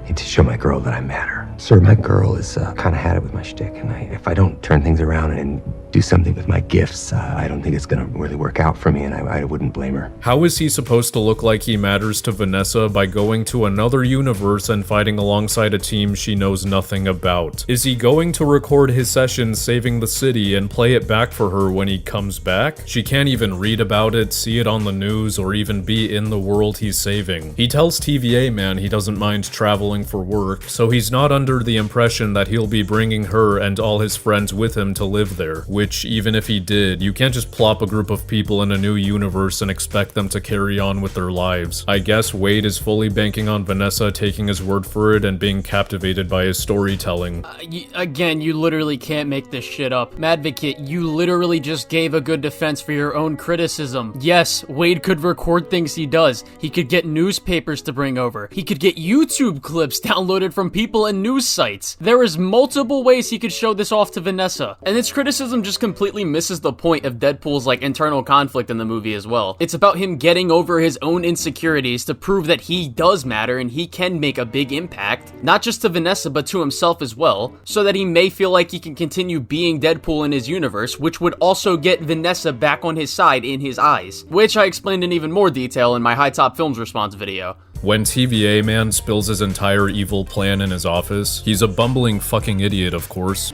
I need to show my girl that I matter. Sir, my girl is kind of had it with my shtick, and if I don't turn things around and do something with my gifts, I don't think it's gonna really work out for me, and I wouldn't blame her.
How is he supposed to look like he matters to Vanessa by going to another universe and fighting alongside a team she knows nothing about? Is he going to record his sessions saving the city and play it back for her when he comes back? She can't even read about it, see it on the news, or even be in the world he's saving. He tells TVA Man he doesn't mind traveling for work, so he's not under the impression that he'll be bringing her and all his friends with him to live there. Which, even if he did, you can't just plop a group of people in a new universe and expect them to carry on with their lives. I guess Wade is fully banking on Vanessa taking his word for it and being captivated by his storytelling.
Again, you literally can't make this shit up. Madvocate, you literally just gave a good defense for your own criticism. Yes, Wade could record things he does. He could get newspapers to bring over. He could get YouTube clips downloaded from people and news sites. There is multiple ways he could show this off to Vanessa. And its criticism just completely misses the point of Deadpool's internal conflict in the movie as well. It's about him getting over his own insecurities to prove that he does matter and he can make a big impact, not just to Vanessa but to himself as well, so that he may feel like he can continue being Deadpool in his universe, which would also get Vanessa back on his side in his eyes, which I explained in even more detail in my High Top Films response video.
When TVA Man spills his entire evil plan in his office, he's a bumbling fucking idiot, of course.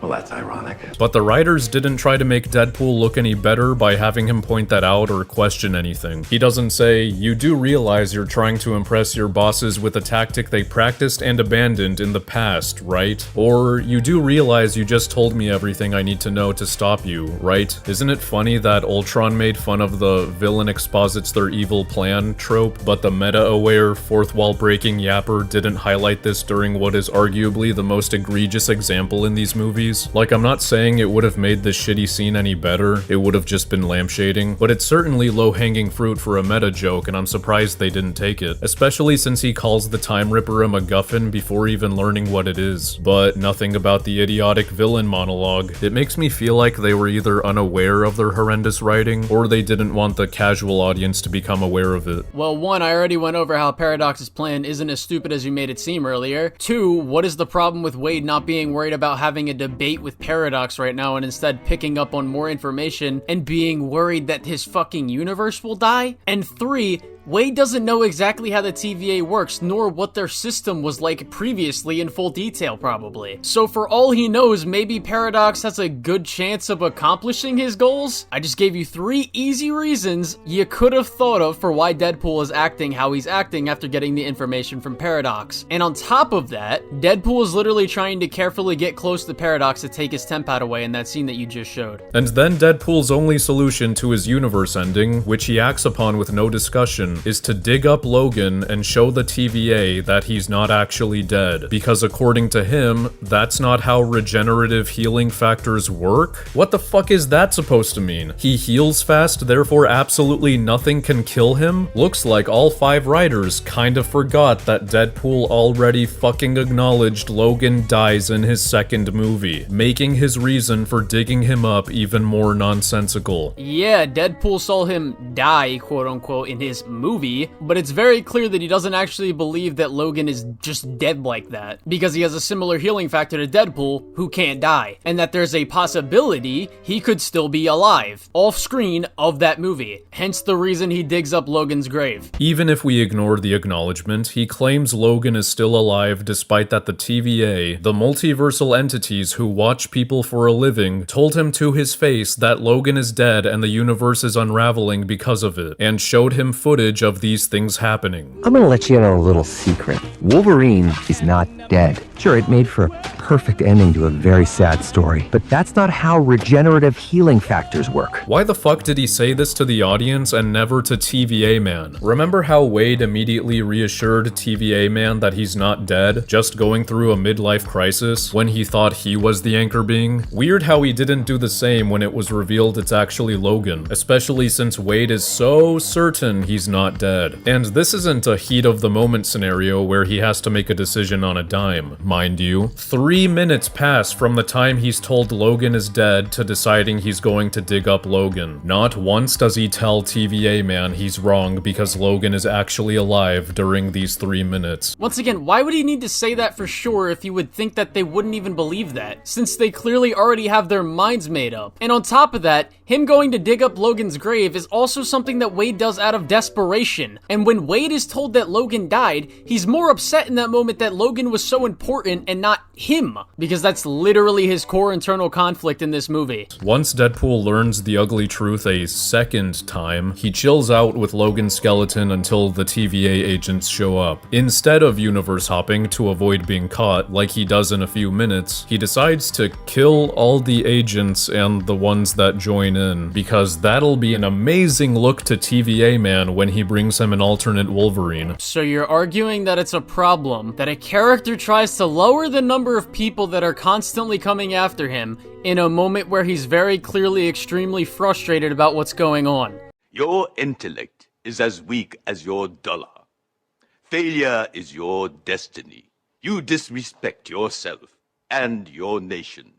Well, that's ironic.
But the writers didn't try to make Deadpool look any better by having him point that out or question anything. He doesn't say, you do realize you're trying to impress your bosses with a tactic they practiced and abandoned in the past, right? Or, you do realize you just told me everything I need to know to stop you, right? Isn't it funny that Ultron made fun of the villain exposits their evil plan trope, but the meta-aware, fourth-wall-breaking yapper didn't highlight this during what is arguably the most egregious example in these movies? Like, I'm not saying it would have made this shitty scene any better, it would have just been lampshading, but it's certainly low-hanging fruit for a meta joke, and I'm surprised they didn't take it, especially since he calls the Time Ripper a MacGuffin before even learning what it is. But nothing about the idiotic villain monologue. It makes me feel like they were either unaware of their horrendous writing, or they didn't want the casual audience to become aware of it.
Well, one, I already went over how Paradox's plan isn't as stupid as you made it seem earlier. Two, what is the problem with Wade not being worried about having a debate with Paradox right now and instead picking up on more information and being worried that his fucking universe will die? And three, Wade doesn't know exactly how the TVA works, nor what their system was like previously in full detail, probably. So for all he knows, maybe Paradox has a good chance of accomplishing his goals? I just gave you 3 easy reasons you could have thought of for why Deadpool is acting how he's acting after getting the information from Paradox. And on top of that, Deadpool is literally trying to carefully get close to Paradox to take his temp pad away in that scene that you just showed.
And then Deadpool's only solution to his universe ending, which he acts upon with no discussion, is to dig up Logan and show the TVA that he's not actually dead. Because according to him, that's not how regenerative healing factors work? What the fuck is that supposed to mean? He heals fast, therefore absolutely nothing can kill him? Looks like all 5 writers kind of forgot that Deadpool already fucking acknowledged Logan dies in his second movie, making his reason for digging him up even more nonsensical.
Yeah, Deadpool saw him die, quote unquote, in his movie, but it's very clear that he doesn't actually believe that Logan is just dead like that, because he has a similar healing factor to Deadpool, who can't die, and that there's a possibility he could still be alive, off screen of that movie, hence the reason he digs up Logan's grave.
Even if we ignore the acknowledgement, he claims Logan is still alive despite that the TVA, the multiversal entities who watch people for a living, told him to his face that Logan is dead and the universe is unraveling because of it, and showed him footage of these things happening.
I'm gonna let you in on a little secret. Wolverine is not dead. Sure, it made for a perfect ending to a very sad story, but that's not how regenerative healing factors work.
Why the fuck did he say this to the audience and never to TVA Man? Remember how Wade immediately reassured TVA Man that he's not dead, just going through a midlife crisis, when he thought he was the anchor being? Weird how he didn't do the same when it was revealed it's actually Logan, especially since Wade is so certain he's not dead. And this isn't a heat of the moment scenario where he has to make a decision on a dime, mind you. 3 minutes pass from the time he's told Logan is dead to deciding he's going to dig up Logan. Not once does he tell TVA Man he's wrong because Logan is actually alive during these 3 minutes.
Once again, why would he need to say that for sure if you would think that they wouldn't even believe that, since they clearly already have their minds made up? And on top of that, him going to dig up Logan's grave is also something that Wade does out of desperation. And when Wade is told that Logan died, he's more upset in that moment that Logan was so important and not him, because that's literally his core internal conflict in this movie.
Once Deadpool learns the ugly truth a second time, he chills out with Logan's skeleton until the TVA agents show up. Instead of universe hopping to avoid being caught, like he does in a few minutes, he decides to kill all the agents and the ones that join in, because that'll be an amazing look to TVA Man when he brings him an alternate Wolverine.
So you're arguing that it's a problem that a character tries to lower the number of people that are constantly coming after him in a moment where he's very clearly extremely frustrated about what's going on.
Your intellect is as weak as your dollar. Failure is your destiny. You disrespect yourself and your nation.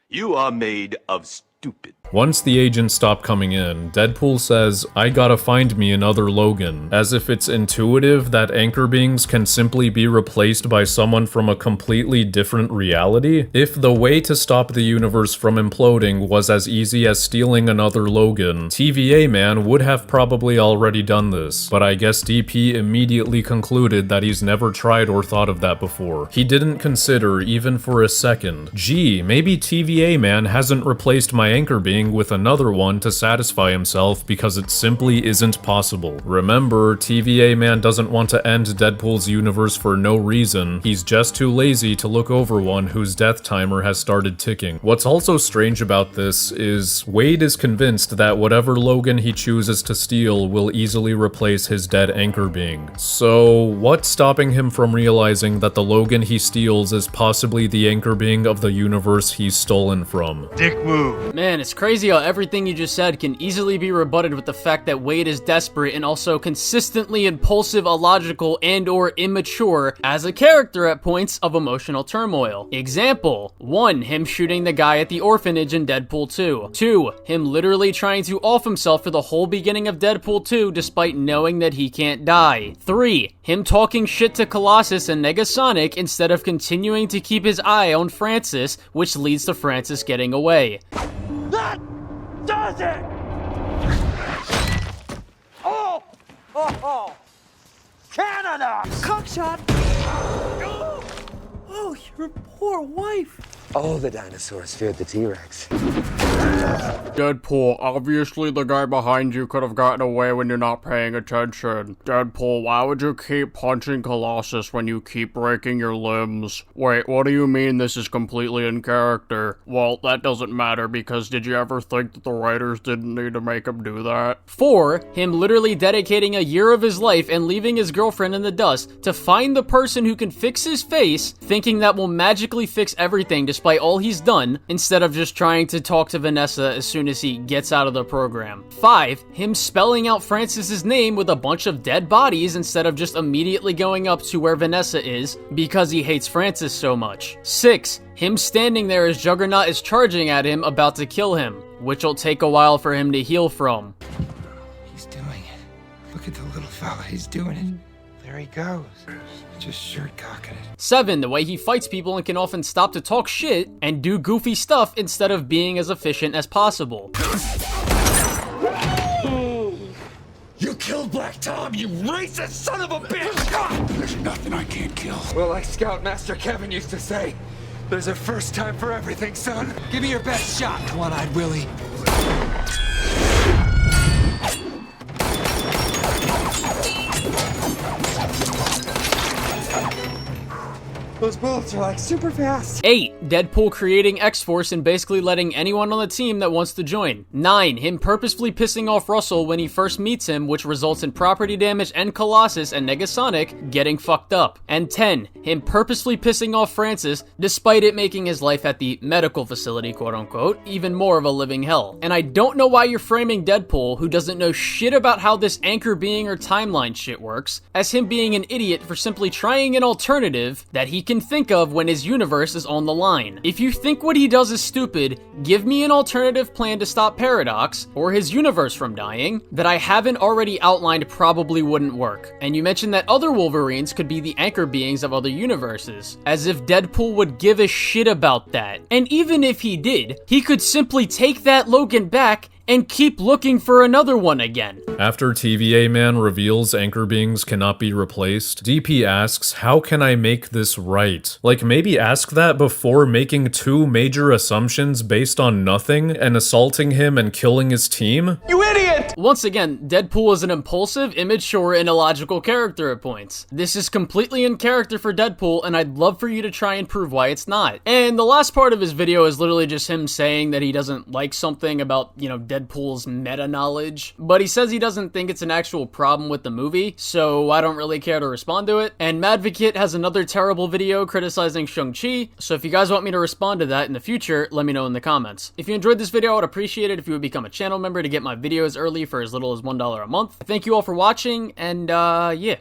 You are made of stupid.
Once the agents stop coming in, Deadpool says, "I gotta find me another Logan," as if it's intuitive that anchor beings can simply be replaced by someone from a completely different reality. If the way to stop the universe from imploding was as easy as stealing another Logan, TVA Man would have probably already done this, but I guess DP immediately concluded that he's never tried or thought of that before. He didn't consider, even for a second, gee, maybe TVA Man hasn't replaced my anchor being with another one to satisfy himself because it simply isn't possible. Remember, TVA Man doesn't want to end Deadpool's universe for no reason. He's just too lazy to look over one whose death timer has started ticking. What's also strange about this is Wade is convinced that whatever Logan he chooses to steal will easily replace his dead anchor being. So what's stopping him from realizing that the Logan he steals is possibly the anchor being of the universe he's stolen from?
Dick move.
Man, it's crazy how everything you just said can easily be rebutted with the fact that Wade is desperate and also consistently impulsive, illogical, and or immature as a character at points of emotional turmoil. Example: 1. Him shooting the guy at the orphanage in Deadpool 2. 2. Him literally trying to off himself for the whole beginning of Deadpool 2 despite knowing that he can't die. 3. Him talking shit to Colossus and Negasonic instead of continuing to keep his eye on Francis, which leads to Francis getting away.
That does it! Oh!
Oh, Canada! Cockshot! Oh, your poor wife.
All the dinosaurs feared the T-Rex.
Deadpool, obviously the guy behind you could have gotten away when you're not paying attention. Deadpool, why would you keep punching Colossus when you keep breaking your limbs? Wait, what do you mean this is completely in character? Well, that doesn't matter because did you ever think that the writers didn't need to make him do that? 4. Him literally dedicating a year of his life and leaving his girlfriend in the dust to find the person who can fix his face, thinking that will magically fix everything despite all he's done, instead of just trying to talk to Vanessa as soon as he gets out of the program. 5. Him spelling out Francis's name with a bunch of dead bodies instead of just immediately going up to where Vanessa is because he hates Francis so much. 6. Him standing there as Juggernaut is charging at him about to kill him, which will take a while for him to heal from.
He's doing it. Look at the little fella. He's doing it. There he goes. Just shirt cocking it.
7. The way he fights people and can often stop to talk shit and do goofy stuff instead of being as efficient as possible.
You killed Black Tom, you racist son of a bitch! There's nothing I can't kill. Well, like Scoutmaster Kevin used to say, there's a first time for everything, son. Give me your best shot, One-Eyed Willie. Those bullets are like super fast.
8. Deadpool creating X-Force and basically letting anyone on the team that wants to join. 9. Him purposefully pissing off Russell when he first meets him, which results in property damage and Colossus and Negasonic getting fucked up. And 10. Him purposefully pissing off Francis, despite it making his life at the medical facility, quote unquote, even more of a living hell. And I don't know why you're framing Deadpool, who doesn't know shit about how this anchor being or timeline shit works, as him being an idiot for simply trying an alternative that he can think of when his universe is on the line. If you think what he does is stupid, give me an alternative plan to stop Paradox, or his universe from dying, that I haven't already outlined probably wouldn't work. And you mentioned that other Wolverines could be the anchor beings of other universes, as if Deadpool would give a shit about that. And even if he did, he could simply take that Logan back and keep looking for another one again.
After TVA Man reveals anchor beings cannot be replaced, DP asks, how can I make this right? Like, maybe ask that before making 2 major assumptions based on nothing and assaulting him and killing his team?
You idiot! Once again, Deadpool is an impulsive, immature, and illogical character at points. This is completely in character for Deadpool, and I'd love for you to try and prove why it's not. And the last part of his video is literally just him saying that he doesn't like something about, you know, Deadpool's meta-knowledge, but he says he doesn't think it's an actual problem with the movie, so I don't really care to respond to it. And Madvocate has another terrible video criticizing Shang-Chi, so if you guys want me to respond to that in the future, let me know in the comments. If you enjoyed this video, I would appreciate it if you would become a channel member to get my videos early for as little as $1 a month. Thank you all for watching, and yeah.